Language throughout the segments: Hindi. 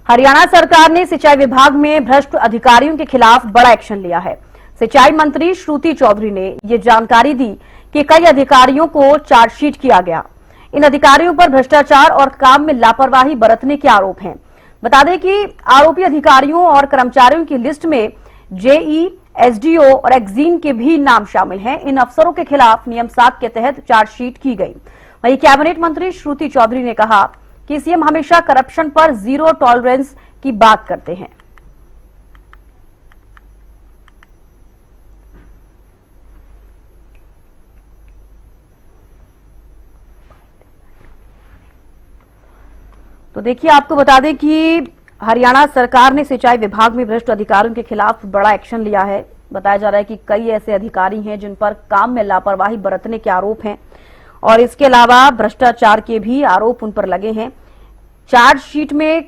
हरियाणा सरकार ने सिंचाई विभाग में भ्रष्ट अधिकारियों के खिलाफ बड़ा एक्शन लिया है। सिंचाई मंत्री श्रुति चौधरी ने ये जानकारी दी कि कई अधिकारियों को चार्जशीट किया गया। इन अधिकारियों पर भ्रष्टाचार और काम में लापरवाही बरतने के आरोप हैं। बता दें कि आरोपी अधिकारियों और कर्मचारियों की लिस्ट में जेई, एसडीओ और एक्जीन के भी नाम शामिल हैं। इन अफसरों के खिलाफ नियम 7 के तहत चार्जशीट की गई। वहीं कैबिनेट मंत्री श्रुति चौधरी ने कहा कि सीएम हमेशा करप्शन पर जीरो टॉलरेंस की बात करते हैं। तो देखिए, आपको बता दें कि हरियाणा सरकार ने सिंचाई विभाग में भ्रष्ट अधिकारियों के खिलाफ बड़ा एक्शन लिया है। बताया जा रहा है कि कई ऐसे अधिकारी हैं जिन पर काम में लापरवाही बरतने के आरोप हैं और इसके अलावा भ्रष्टाचार के भी आरोप उन पर लगे हैं। चार्जशीट में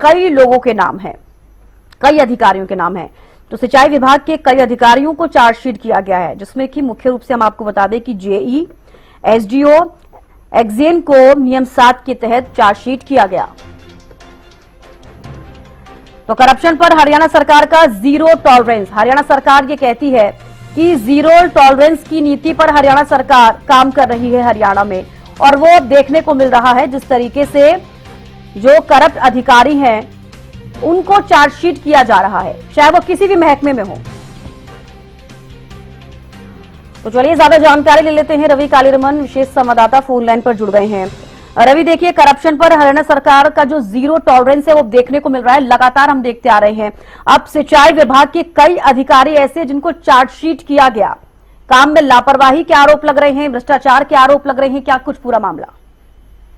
कई लोगों के नाम हैं, कई अधिकारियों के नाम हैं। तो सिंचाई विभाग के कई अधिकारियों को चार्जशीट किया गया है, जिसमें कि मुख्य रूप से हम आपको बता दें कि जेई, एसडीओ, एक्जेन को नियम 7 के तहत चार्जशीट किया गया। तो करप्शन पर हरियाणा सरकार का जीरो टॉलरेंस, हरियाणा सरकार ये कहती है कि जीरो टॉलरेंस की नीति पर हरियाणा सरकार काम कर रही है हरियाणा में, और वो देखने को मिल रहा है जिस तरीके से जो करप्ट अधिकारी हैं उनको चार्जशीट किया जा रहा है, चाहे वो किसी भी महकमे में हो। तो चलिए ज्यादा जानकारी ले लेते हैं। रवि कालीरमन विशेष संवाददाता फोन लाइन पर जुड़ गए हैं। रवि, देखिए, करप्शन पर हरियाणा सरकार का जो जीरो टॉलरेंस है वो देखने को मिल रहा है, लगातार हम देखते आ रहे हैं। अब सिंचाई विभाग के कई अधिकारी ऐसे जिनको चार्जशीट किया गया, काम में लापरवाही के आरोप लग रहे हैं, भ्रष्टाचार के आरोप लग रहे हैं, क्या कुछ पूरा मामला?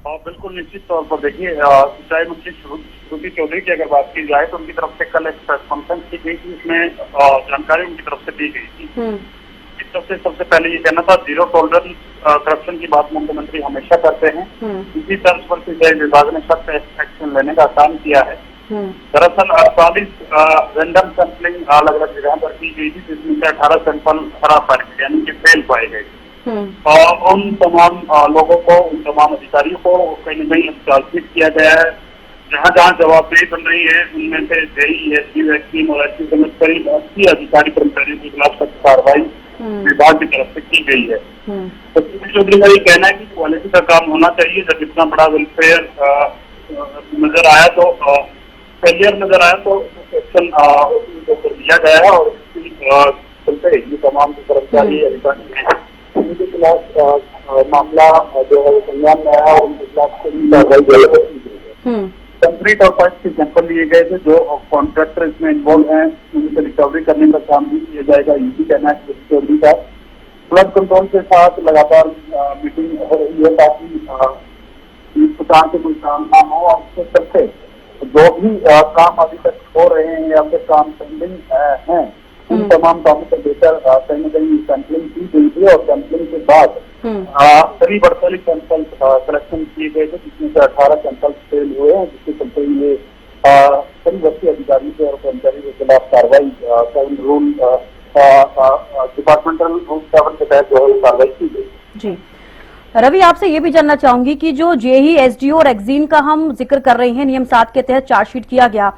बिल्कुल निश्चित तौर पर देखिए, सिंचाई मंत्री श्रुति चौधरी की अगर बात की जाए तो उनकी तरफ से कल एक प्रेस कॉन्फ्रेंस की गई थी, इसमें जानकारी उनकी तरफ से दी गई थी। इस तरफ से सबसे पहले ये कहना था जीरो टॉलरेंस करप्शन की बात मुख्यमंत्री हमेशा करते हैं। इसी तर्ज पर सिंचाई विभाग ने सख्त एक्शन लेने का काम किया है। दरअसल 48 रैंडम सैंपलिंग अलग अलग जगह पर की गई थी, जिसमें से 18 सैंपल खराब पाए गए, यानी कि फेल पाए गए। और उन तमाम लोगों को, उन तमाम अधिकारियों को कहीं न कहीं चार्जशीट किया गया है। जहाँ जहाँ जवाबदेही बन रही है उनमें से जेई, एसडीओ, एक्जीन और ऐसी समेत करीब 80 अधिकारी कर्मचारियों के खिलाफ सख्त कार्रवाई विभाग की तरफ से की गई है। तो श्रुति चौधरी का ये कहना है कि क्वालिटी का काम होना चाहिए। जब इतना बड़ा वेलफेयर नजर आया तो फेलियर नजर आया तो एक्शन लिया गया है और चलते ये तमाम कर्मचारी अधिकारी हैं उनके खिलाफ मामला जो है संज्ञान में आया और उनके खिलाफ कार्रवाई की गई है। कंक्रीट और पाइप के सैंपल लिए गए थे, जो कॉन्ट्रैक्टर इसमें इन्वॉल्व हैं उनसे रिकवरी करने का काम भी किया जाएगा। ये भी कहना है चौधरी का। फ्लड कंट्रोल के साथ लगातार मीटिंग हो रही है ताकि इस प्रकार से कोई काम ना हो और उसके चलते जो भी काम अभी तक हो रहे हैं या फिर काम पेंडिंग हैं उन तमाम कामों को लेकर कहीं न कहीं सैंपलिंग की गई थी और सैंपलिंग के बाद करीब 48 सैंपल कलेक्शन किए गए थे, जिसमें से 18 सैंपल फेल हुए हैं, जिसके चलते ये करीब 80 अधिकारी और कर्मचारियों के खिलाफ कार्रवाई रूल डिपार्टमेंटल रूल 7 के तहत जो है कार्रवाई की गई। जी रवि, आपसे ये भी जानना चाहूंगी कि जो जेई, एसडीओ और एक्जीन का हम जिक्र कर रहे हैं, नियम 7 के तहत चार्जशीट किया गया,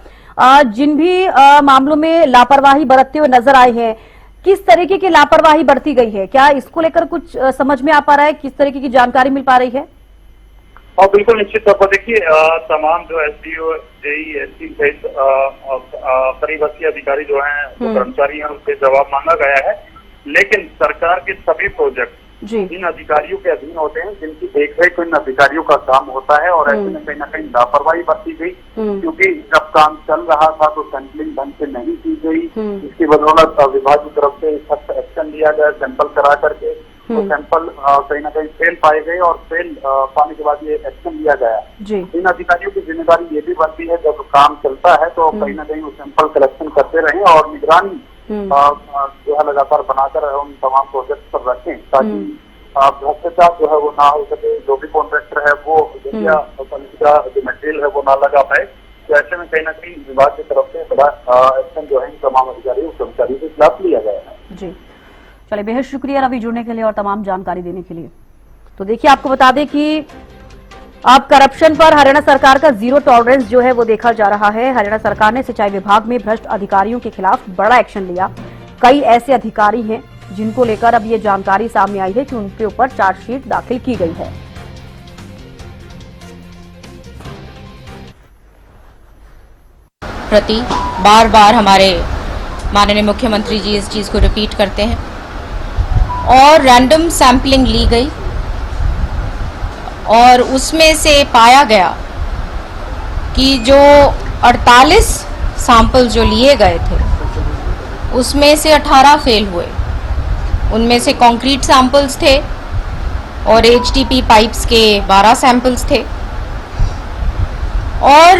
जिन भी मामलों में लापरवाही बरतते हुए नजर आए हैं, किस तरीके की लापरवाही बरती गई है? क्या इसको लेकर कुछ समझ में आ पा रहा है? किस तरीके की जानकारी मिल पा रही है? और बिल्कुल निश्चित तौर पर देखिए, तमाम जो एसडीओ, जेई, एसडी सहित करीब 80 अधिकारी जो हैं, कर्मचारी हैं, उनसे जवाब मांगा गया है। लेकिन सरकार के सभी प्रोजेक्ट इन अधिकारियों के अधीन होते हैं, जिनकी देखरेख इन अधिकारियों का काम होता है और ऐसे में कहीं न कहीं लापरवाही बरती गई, क्योंकि जब काम चल रहा था तो सैंपलिंग ढंग से नहीं की गई। इसकी बदौलत विभाग की तरफ से सख्त एक्शन लिया गया, सैंपल करा करके तो सैंपल कहीं न कहीं फेल पाए गए और फेल पाने के बाद ये एक्शन लिया गया। इन अधिकारियों की जिम्मेदारी ये भी बनती है, जब काम चलता है तो कहीं न कहीं वो सैंपल कलेक्शन करते रहे और निगरानी जो है लगातार बनाकर उन तमाम प्रोजेक्ट पर रखें, ताकि भ्रष्टाचार जो है वो ना हो सके। जो भी कॉन्ट्रैक्टर है वो घटिया क्वालिटी का जो मटेरियल है वो ना लगा पाए। तो ऐसे में कहीं न कहीं विभाग की तरफ से बड़ा एक्शन जो है इन तमाम अधिकारियों कर्मचारियों के खिलाफ लिया गया है। जी चलिए, बेहद शुक्रिया रवि जुड़ने के लिए और तमाम जानकारी देने के लिए। तो देखिए, आपको बता दें कि अब करप्शन पर हरियाणा सरकार का जीरो टॉलरेंस जो है वो देखा जा रहा है। हरियाणा सरकार ने सिंचाई विभाग में भ्रष्ट अधिकारियों के खिलाफ बड़ा एक्शन लिया। कई ऐसे अधिकारी हैं जिनको लेकर अब ये जानकारी सामने आई है कि उनके ऊपर चार्जशीट दाखिल की गई है। प्रति बार बार हमारे माननीय मुख्यमंत्री जी इस चीज को रिपीट करते हैं और रैंडम सैंपलिंग ली गई और उसमें से पाया गया कि जो 48 सैंपल जो लिए गए थे उसमें से 18 फेल हुए। उनमें से कंक्रीट सैंपल्स थे और एचटीपी पाइप्स के 12 सैंपल्स थे। और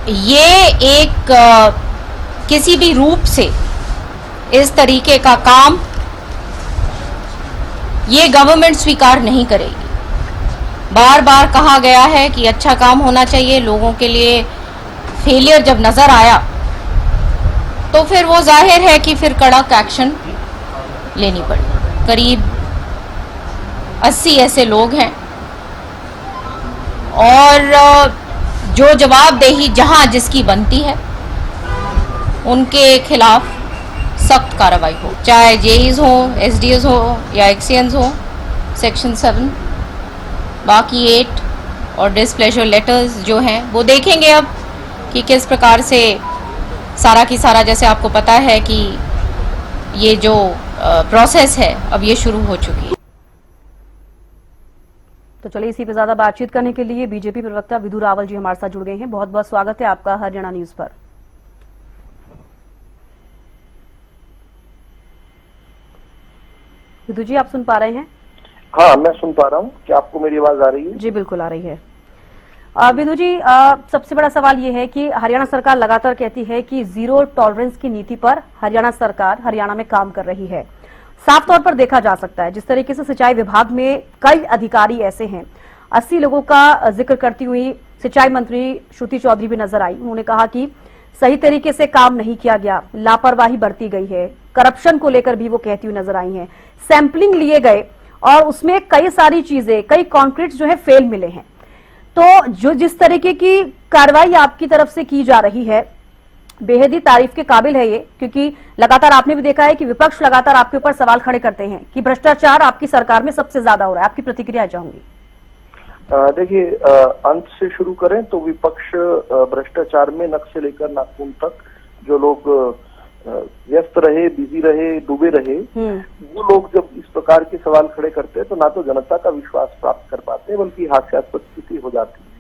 ये एक किसी भी रूप से इस तरीके का काम ये गवर्नमेंट स्वीकार नहीं करेगी। बार बार कहा गया है कि अच्छा काम होना चाहिए, लोगों के लिए फेलियर जब नजर आया तो फिर वो जाहिर है कि फिर कड़क एक्शन लेनी पड़ी। करीब 80 ऐसे लोग हैं और जो जवाबदेही जहां जिसकी बनती है उनके खिलाफ सख्त कार्रवाई हो, चाहे जेईज हो, एसडीएस हो या एक्सीएंस हो। सेक्शन 7 बाकी 8 और डिस्प्लेजर लेटर्स जो हैं वो देखेंगे अब कि किस प्रकार से सारा की सारा, जैसे आपको पता है कि ये जो प्रोसेस है अब ये शुरू हो चुकी है। तो चलिए इसी पे ज्यादा बातचीत करने के लिए बीजेपी प्रवक्ता विधु रावल जी हमारे साथ जुड़ गए हैं। बहुत बहुत स्वागत है आपका हरियाणा न्यूज पर। विधु जी, आप सुन पा रहे हैं? हाँ, मैं सुन पा रहा हूँ। क्या आपको मेरी आवाज आ रही है? जी बिल्कुल आ रही है। विधु जी, सबसे बड़ा सवाल ये है कि हरियाणा सरकार लगातार कहती है कि जीरो टॉलरेंस की नीति पर हरियाणा सरकार हरियाणा में काम कर रही है। साफ तौर पर देखा जा सकता है जिस तरीके से सिंचाई विभाग में कई अधिकारी ऐसे हैं। 80 लोगों का जिक्र करती हुई सिंचाई मंत्री श्रुति चौधरी भी नजर आई। उन्होंने कहा कि सही तरीके से काम नहीं किया गया, लापरवाही बरती गई है। करप्शन को लेकर भी वो कहती हुई नजर आई हैं। सैंपलिंग लिए गए और उसमें कई सारी चीजें, कई कॉन्क्रीट जो है फेल मिले हैं। तो जो जिस तरीके की कार्रवाई आपकी तरफ से की जा रही है बेहद ही तारीफ के काबिल है ये, क्योंकि लगातार आपने भी देखा है कि विपक्ष लगातार आपके ऊपर सवाल खड़े करते हैं कि भ्रष्टाचार आपकी सरकार में सबसे ज्यादा हो रहा है। आपकी प्रतिक्रिया चाहूंगी। देखिए, अंत से शुरू करें तो विपक्ष भ्रष्टाचार में नक से लेकर नाखून तक जो लोग व्यस्त रहे, बिजी रहे, डूबे रहे, वो लोग जब इस प्रकार के सवाल खड़े करते हैं तो ना तो जनता का विश्वास प्राप्त कर पाते बल्कि हास्यास्पद स्थिति हो जाती है।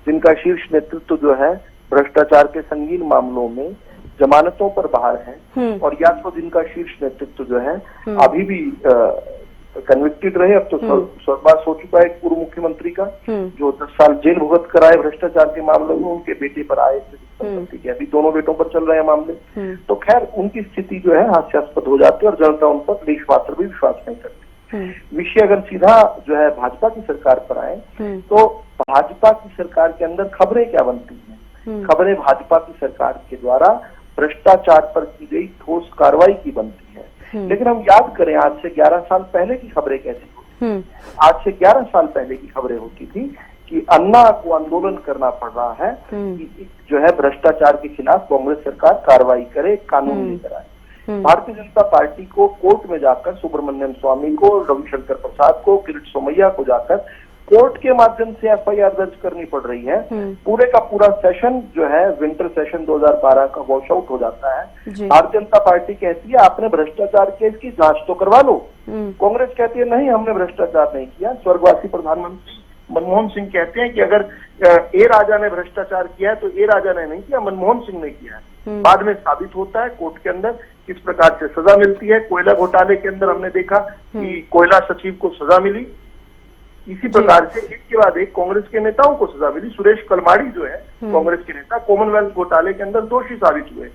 जिनका शीर्ष नेतृत्व जो है भ्रष्टाचार के संगीन मामलों में जमानतों पर बाहर है और या तो जिनका शीर्ष नेतृत्व जो है अभी भी कन्विक्टेड रहे। अब तो स्वर्गवास हो चुका है एक पूर्व मुख्यमंत्री का जो 10 साल जेल भुगत कर आए भ्रष्टाचार के मामलों में। उनके बेटे पर आए संपत्ति के, अभी दोनों बेटों पर चल रहे हैं मामले। तो खैर उनकी स्थिति जो है हास्यास्पद हो जाती है और जनता उन पर लेश मात्र भी विश्वास नहीं करती। विषय अगर सीधा जो है भाजपा की सरकार पर आए तो भाजपा की सरकार के अंदर खबरें क्या बनती हैं? खबरें भाजपा की सरकार के द्वारा भ्रष्टाचार पर की गई ठोस कार्रवाई की बनती है। लेकिन हम याद करें आज से 11 साल पहले की खबरें कैसी होती। आज से 11 साल पहले की खबरें होती थी कि अन्ना को आंदोलन करना पड़ रहा है कि जो है भ्रष्टाचार के खिलाफ कांग्रेस सरकार कार्रवाई करे, कानून लेकर आए। भारतीय जनता पार्टी को कोर्ट में जाकर सुब्रमण्यम स्वामी को, रविशंकर प्रसाद को, किरीट सोमैया को जाकर कोर्ट के माध्यम से एफआईआर दर्ज करनी पड़ रही है। पूरे का पूरा सेशन जो है विंटर सेशन 2012 का वॉश आउट हो जाता है। भारतीय जनता पार्टी कहती है आपने भ्रष्टाचार केस की जांच तो करवा लो। कांग्रेस कहती है नहीं, हमने भ्रष्टाचार नहीं किया। स्वर्गवासी प्रधानमंत्री मनमोहन सिंह कहते हैं कि अगर ए राजा ने भ्रष्टाचार किया है तो ए राजा ने नहीं किया, मनमोहन सिंह ने किया है। बाद में साबित होता है कोर्ट के अंदर किस प्रकार से सजा मिलती है। कोयला घोटाले के अंदर हमने देखा कि कोयला सचिव को सजा मिली। इसी प्रकार से एक के बाद एक कांग्रेस के नेताओं को सजा मिली। सुरेश कलमाड़ी जो है कांग्रेस के नेता, कॉमनवेल्थ घोटाले के अंदर दोषी साबित हुए।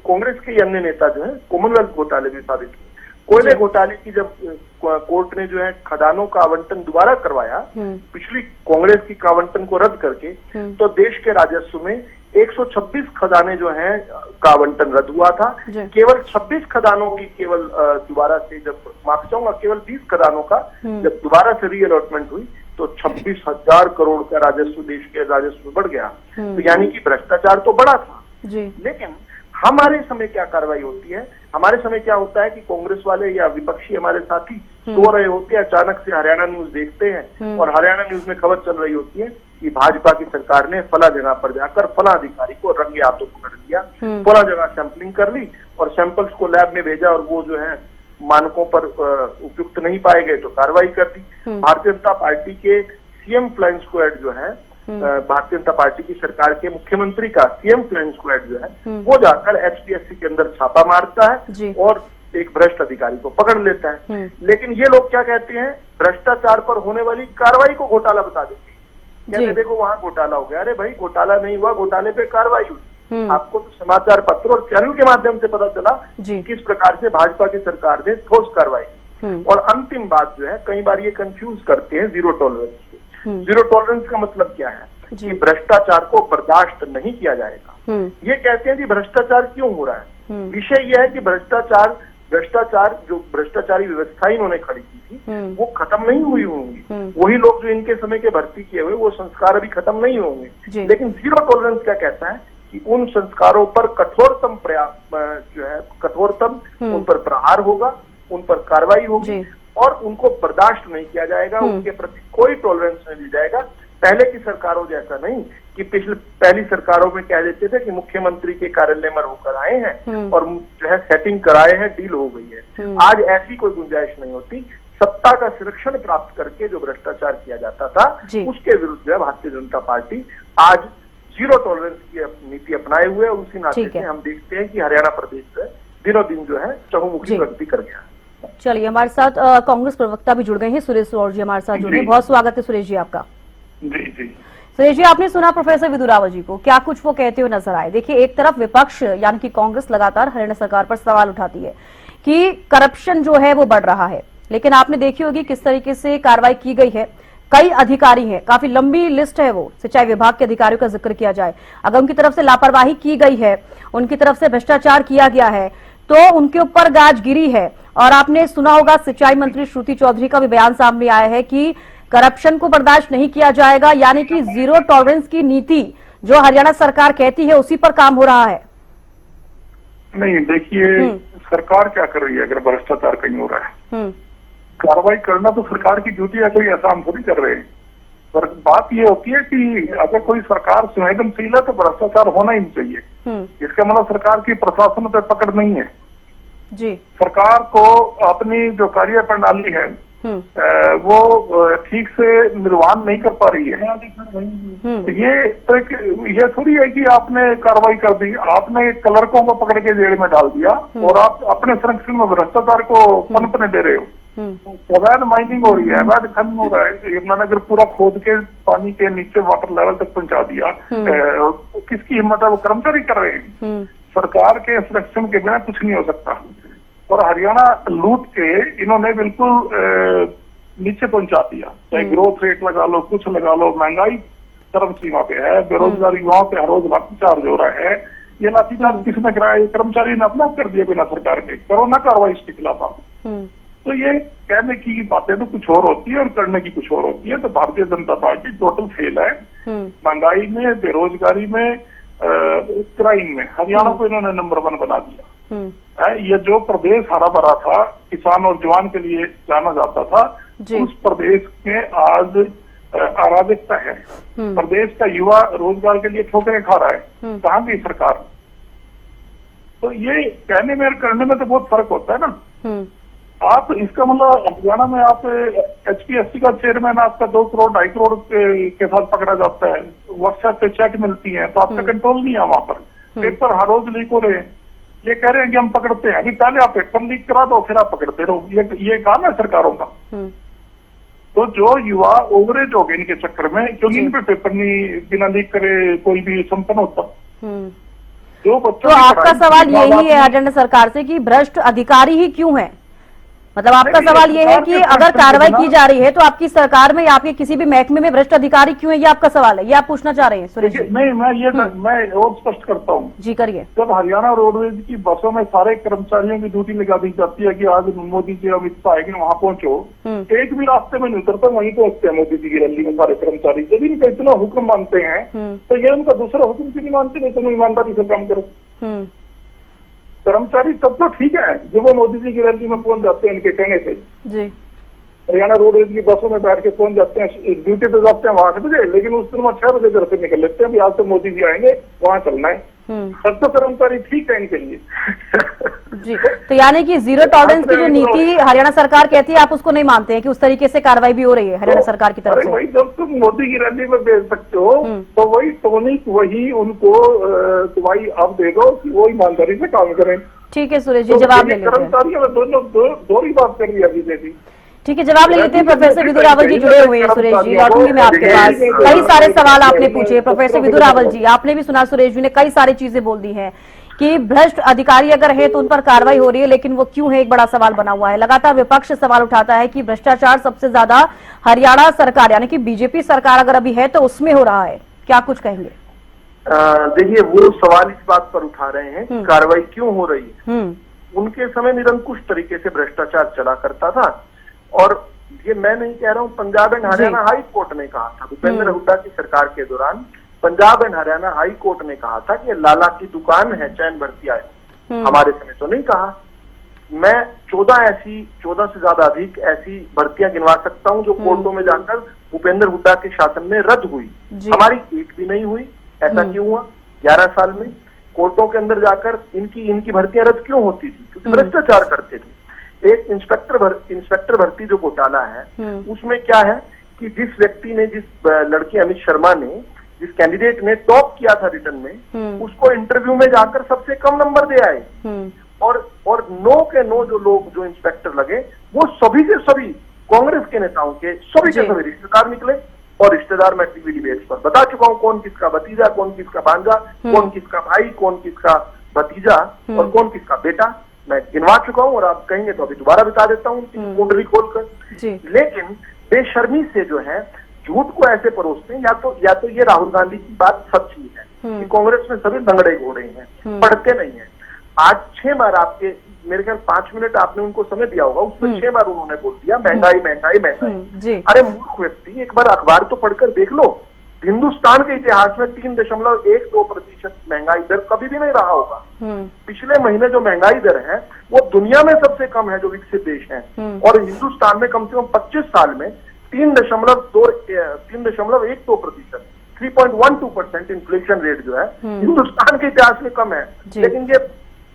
कांग्रेस के अन्य नेता जो है कॉमनवेल्थ घोटाले में साबित हुए। कोयले घोटाले की जब कोर्ट ने जो है खदानों का आवंटन दोबारा करवाया, पिछली कांग्रेस की आवंटन को रद्द करके, तो देश के राजस्व में 126 खदाने जो हैं का आवंटन रद्द हुआ था। केवल 26 खदानों की केवल दोबारा से, जब माफी चाहूंगा, केवल 20 खदानों का जब दोबारा से री अलॉटमेंट हुई तो 26,000 करोड़ का राजस्व, देश के राजस्व बढ़ गया। तो यानी कि भ्रष्टाचार तो बड़ा था जी। लेकिन हमारे समय क्या कार्रवाई होती है, हमारे समय क्या होता है कि कांग्रेस वाले या विपक्षी हमारे साथी सो रहे होते हैं, अचानक से हरियाणा न्यूज देखते हैं और हरियाणा न्यूज में खबर चल रही होती है कि भाजपा की सरकार ने फला जगह पर जाकर फला अधिकारी को रंगे हाथों पकड़ लिया, फला जगह सैंपलिंग कर ली और सैंपल्स को लैब में भेजा और वो जो है मानकों पर उपयुक्त नहीं पाए गए तो कार्रवाई कर दी। भारतीय जनता पार्टी के सीएम फ्लाइंग स्क्वाड जो है, भारतीय जनता पार्टी की सरकार के मुख्यमंत्री का सीएम फ्लाइंग स्क्वाड जो है वो जाकर एचपीएससी के अंदर छापा मारता है और एक भ्रष्ट अधिकारी को पकड़ लेता है। लेकिन ये लोग क्या कहते हैं, भ्रष्टाचार पर होने वाली कार्रवाई को घोटाला बता देते हैं। कहते देखो वहां घोटाला हो गया। अरे भाई घोटाला नहीं हुआ, घोटाले पे कार्रवाई हुई। आपको तो समाचार पत्र और चैनल के माध्यम से पता चला किस प्रकार से भाजपा की सरकार ने ठोस कार्रवाई की। और अंतिम बात जो है, कई बार ये कंफ्यूज करते हैं जीरो टॉलरेंस को। जीरो टॉलरेंस का मतलब क्या है कि भ्रष्टाचार को बर्दाश्त नहीं किया जाएगा। ये कहते हैं कि भ्रष्टाचार क्यों हो रहा है। विषय यह है कि भ्रष्टाचार जो भ्रष्टाचारी व्यवस्था इन्होंने खड़ी की थी वो खत्म नहीं हुई होंगी। वही लोग जो इनके समय के भर्ती किए हुए वो संस्कार अभी खत्म नहीं होंगे। लेकिन जीरो टॉलरेंस क्या कहता है कि उन संस्कारों पर कठोरतम प्रयास जो है, कठोरतम उन पर प्रहार होगा, उन पर कार्रवाई होगी और उनको बर्दाश्त नहीं किया जाएगा, उनके प्रति कोई टॉलरेंस नहीं दी जाएगा। पहले की सरकारों जैसा नहीं कि पहली सरकारों में कह देते थे कि मुख्यमंत्री के कार्यालय में होकर आए हैं और जो है सेटिंग कराए हैं, डील हो गई है। आज ऐसी कोई गुंजाइश नहीं होती। सत्ता का संरक्षण प्राप्त करके जो भ्रष्टाचार किया जाता था उसके विरुद्ध जो है भारतीय जनता पार्टी आज जीरो टॉलरेंस की नीति अपनाए हुए, उसी नाते से हम देखते हैं कि हरियाणा प्रदेश से दिनों दिन जो है चहुमुखी प्रगति कर गया। चलिए, हमारे साथ कांग्रेस प्रवक्ता भी जुड़ गए हैं, सुरेश और जी हमारे साथ जुड़े हैं। बहुत स्वागत है सुरेश जी आपका। जी सुरेश जी, आपने सुना प्रोफेसर विदु रावत जी को, क्या कुछ वो कहते हुए नजर आए। देखिए, एक तरफ विपक्ष यानी कि कांग्रेस लगातार हरियाणा सरकार पर सवाल उठाती है कि करप्शन जो है वो बढ़ रहा है, लेकिन आपने देखी होगी किस तरीके से कार्रवाई की गई है। कई अधिकारी हैं, काफी लंबी लिस्ट है वो, सिंचाई विभाग के अधिकारियों का जिक्र किया जाए, अगर उनकी तरफ से लापरवाही की गई है, उनकी तरफ से भ्रष्टाचार किया गया है तो उनके ऊपर गाज गिरी है। और आपने सुना होगा सिंचाई मंत्री श्रुति चौधरी का भी बयान सामने आया है कि करप्शन को बर्दाश्त नहीं किया जाएगा, यानी कि जीरो टॉलरेंस की नीति जो हरियाणा सरकार कहती है उसी पर काम हो रहा है। नहीं, देखिए सरकार क्या कर रही है अगर भ्रष्टाचार कहीं हो रहा है। कार्रवाई करना तो सरकार की ड्यूटी है, कोई ऐसा हम थोड़ी कर रहे हैं। पर बात ये होती है कि अगर कोई सरकार संवेदनशील है तो भ्रष्टाचार होना ही नहीं चाहिए। इसका मतलब सरकार की प्रशासन पर पकड़ नहीं है जी। सरकार को अपनी जो कार्य प्रणाली है वो ठीक से निर्वहन नहीं कर पा रही है। ये थोड़ी है कि आपने कार्रवाई कर दी, आपने क्लर्कों को पकड़ के जेल में डाल दिया और आप अपने संरक्षण में भ्रष्टाचार को पनपने दे रहे हो। अवैध माइनिंग हो रही है, अवैध खनन हो रहा है। यमुनानगर पूरा खोद के पानी के नीचे वाटर लेवल तक पहुंचा दिया। किसकी हिम्मत है, वो कर्मचारी कर रहे हैं। सरकार के संरक्षण के बिना कुछ नहीं हो सकता। और हरियाणा लूट के इन्होंने बिल्कुल नीचे पहुंचा दिया। चाहे ग्रोथ रेट लगा लो, कुछ लगा लो, महंगाई चरम सीमा पे है, बेरोजगारी युवाओं पे हर रोज लाठीचार्ज हो रहा है। ये लाठीचार्ज किसने कराया? कर्मचारी ने अपना कर दिया बिना सरकार के। करो ना कार्रवाई इसके खिलाफ आप। तो ये कहने की बातें तो कुछ और होती है और करने की कुछ और होती है। तो Bharatiya Janata party total fail है महंगाई में, बेरोजगारी में, क्राइम में। हरियाणा को इन्होंने नंबर 1 बना दिया। ये जो प्रदेश हरा भरा था, किसान और जवान के लिए जाना जाता था, उस प्रदेश में आज अराजकता है। प्रदेश का युवा रोजगार के लिए ठोकरें खा रहा है। कहाँ गई सरकार? तो ये कहने में और करने में तो बहुत फर्क होता है ना। आप इसका मतलब हरियाणा में आप एचपीएससी का चेयरमैन आपका 2 करोड़ 2.5 करोड़ के साथ पकड़ा जाता है, व्हाट्सएप पे चैट मिलती है, तो आपका कंट्रोल नहीं है वहां पर। पेपर हर रोज लीक हो रहे हैं। ये कह रहे हैं कि हम पकड़ते हैं। अभी पहले आप पेपर लीक करा दो, फिर आप पकड़ते रहो। ये काम है सरकारों का। तो जो युवा ओवरेज हो गए इनके चक्कर में, क्योंकि इन पे पेपर नहीं बिना लीक करे कोई भी संपन्न होता। जो बच्चों तो आपका सवाल यही है हरियाणा सरकार से कि भ्रष्ट अधिकारी ही क्यों है? मतलब आपका देखिए, सवाल ये है सरकार कि के अगर फैसले कार्रवाई ना- की जा रही है तो आपकी सरकार में या आपके किसी भी महकमे में भ्रष्ट अधिकारी क्यों है, ये आपका सवाल है, ये आप पूछना चाह रहे हैं सुरेश देखिए, जी? नहीं, मैं और स्पष्ट करता हूँ। जी करिए। जब हरियाणा रोडवेज की बसों में सारे कर्मचारियों की ड्यूटी लगा दी जाती है कि आज मोदी जी अमित शाह आएंगे, वहां पहुंचो, एक भी रास्ते में नहीं उतरता, वहीं पहुंचते हैं मोदी जी की रैली में सारे कर्मचारी। जब इनका इतना हुक्म मानते हैं तो ये उनका दूसरा हुक्म क्यों नहीं मानते? नहीं तुम ईमानदारी से काम करो। कर्मचारी तब तो ठीक है जब वो मोदी जी की रैली में पहुंच जाते हैं इनके कहने से। जी हरियाणा रोडवेज की बसों में बैठ के पहुंच जाते हैं, ड्यूटी पे जाते हैं वहां 8 बजे, लेकिन उस दिन वो 6 बजे घर से निकल लेते हैं, भी आज तो मोदी जी आएंगे, वहां चलना है। तब तो कर्मचारी ठीक है इनके लिए। जी, तो यानी कि जीरो टॉलरेंस की जो नीति हरियाणा सरकार कहती है, आप उसको नहीं मानते हैं कि उस तरीके से कार्रवाई भी हो रही है हरियाणा सरकार की तरफ अरे से? वही, जब तुम मोदी की रैली में भेज सकते हो तो वही टोनिक, वही उनको तुम्हारी अब दे दो कि वो ईमानदारी से काम करें। ठीक है सुरेश जी, तो जवाब ले लेते हैं। कर्मचारियों में दोनों दो ही बात कर लिया बीजेपी। ठीक है, जवाब ले लेते हैं। प्रोफेसर विदु रावल जी जुड़े हुए हैं सुरेश जी, लौटूंगी मैं आपके पास। कई सारे सवाल आपने पूछे प्रोफेसर विदु रावल जी, आपने भी सुना सुरेश जी ने कई सारी चीजें बोल दी हैं कि भ्रष्ट अधिकारी अगर है तो उन पर कार्रवाई हो रही है, लेकिन वो क्यों है, एक बड़ा सवाल बना हुआ है। लगातार विपक्ष सवाल उठाता है कि भ्रष्टाचार सबसे ज्यादा हरियाणा सरकार यानी कि बीजेपी सरकार अगर अभी है तो उसमें हो रहा है, क्या कुछ कहेंगे? देखिए, वो सवाल इस बात पर उठा रहे हैं कि कार्रवाई क्यों हो रही है। उनके समय निरंकुश तरीके से भ्रष्टाचार चला करता था, और ये मैं नहीं कह रहा हूँ, Punjab and Haryana high court ने कहा था भूपेंद्र हुड्डा की सरकार के दौरान, Punjab and Haryana high court ने कहा था कि लाला की दुकान है चयन भर्ती आयोग। हमारे समय तो नहीं कहा। मैं 14 से ज्यादा अधिक ऐसी भर्तियां गिनवा सकता हूं जो कोर्टों में जाकर भूपेंद्र हुड्डा के शासन में रद्द हुई। हमारी एक भी नहीं हुई। ऐसा क्यों हुआ? 11 साल में कोर्टों के अंदर जाकर इनकी भर्तियां रद्द क्यों होती थी? क्योंकि भ्रष्टाचार करते थे। एक इंस्पेक्टर भर्ती जो घोटाला है, उसमें क्या है कि जिस व्यक्ति ने, जिस लड़की अमित शर्मा ने, जिस कैंडिडेट ने टॉप किया था रिटर्न में, उसको इंटरव्यू में जाकर सबसे कम नंबर दे आए, और नो के नो जो लोग, जो इंस्पेक्टर लगे, वो सभी के सभी कांग्रेस के नेताओं के सभी के सभी रिश्तेदार निकले। और रिश्तेदार मैं टीवी डिबेट्स पर बता चुका हूं कौन किसका भतीजा, कौन किसका भांजा, कौन किसका भाई, कौन किसका भतीजा और कौन किसका बेटा, मैं गिनवा चुका हूं। और आप कहेंगे तो अभी दोबारा बता देता हूं कुंडली खोलकर। लेकिन बेशर्मी से जो है झूठ को ऐसे परोसते हैं। या तो ये राहुल गांधी की बात सच्ची है कि कांग्रेस में सभी लंगड़े घोड़े हैं, पढ़ते नहीं है। आज 6 बार आपके, मेरे ख्याल 5 मिनट आपने उनको समय दिया होगा, उसमें 6 बार उन्होंने बोल दिया महंगाई महंगाई महंगाई। अरे मूर्ख व्यक्ति, एक बार अखबार तो पढ़कर देख लो। हिंदुस्तान के इतिहास में 3.12% महंगाई दर कभी भी नहीं रहा होगा। पिछले महीने जो महंगाई दर है वो दुनिया में सबसे कम है जो विकसित देश है, और हिंदुस्तान में कम से कम 25 साल में 3.12% 3.12% इन्फ्लेशन रेट जो है हिंदुस्तान के इतिहास में कम है। लेकिन ये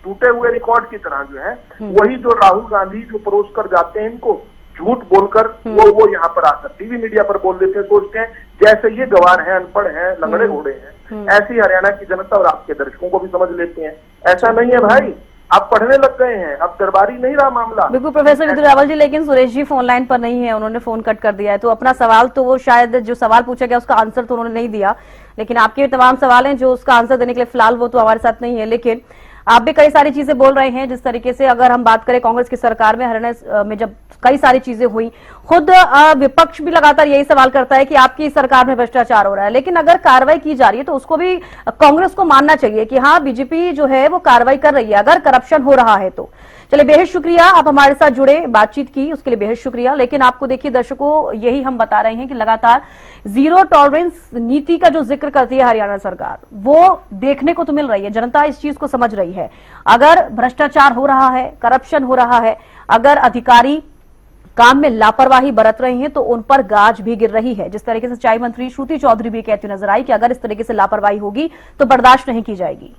टूटे हुए रिकॉर्ड की तरह जो है, वही जो राहुल गांधी जो परोस कर जाते हैं इनको झूठ बोलकर, वो यहाँ पर आकर टीवी मीडिया पर बोल देते हैं, सोचते हैं जैसे ये गवार हैं, अनपढ़ हैं, लंगड़े घोड़े हैं। ऐसी हरियाणा की जनता और आपके दर्शकों को भी समझ लेते हैं। ऐसा नहीं है भाई, आप पढ़ने लग गए हैं, अब दरबारी नहीं रहा मामला। बिल्कुल प्रोफेसर विदु रावल जी, लेकिन सुरेश जी फोन लाइन पर नहीं है, उन्होंने फोन कट कर दिया है, तो अपना सवाल तो वो शायद जो सवाल पूछा गया उसका आंसर तो उन्होंने नहीं दिया, लेकिन आपके तमाम सवाल हैं जो उसका आंसर देने के लिए फिलहाल वो तो हमारे साथ नहीं है। लेकिन आप भी कई सारी चीजें बोल रहे हैं, जिस तरीके से अगर हम बात करें कांग्रेस की सरकार में, हरियाणा में जब कई सारी चीजें हुई, खुद विपक्ष भी लगातार यही सवाल करता है कि आपकी सरकार में भ्रष्टाचार हो रहा है। लेकिन अगर कार्रवाई की जा रही है तो उसको भी कांग्रेस को मानना चाहिए कि हाँ, बीजेपी जो है वो कार्रवाई कर रही है अगर करप्शन हो रहा है तो। चलिए, बेहद शुक्रिया, आप हमारे साथ जुड़े, बातचीत की, उसके लिए बेहद शुक्रिया। लेकिन आपको देखिए दर्शकों, यही हम बता रहे हैं कि लगातार जीरो टॉलरेंस नीति का जो जिक्र करती है हरियाणा सरकार, वो देखने को तो मिल रही है, जनता इस चीज को समझ रही है। अगर भ्रष्टाचार हो रहा है, करप्शन हो रहा है, अगर अधिकारी काम में लापरवाही बरत रहे हैं तो उन पर गाज भी गिर रही है। जिस तरीके से सिंचाई मंत्री श्रुति चौधरी भी कहती नजर आई कि अगर इस तरीके से लापरवाही होगी तो बर्दाश्त नहीं की जाएगी।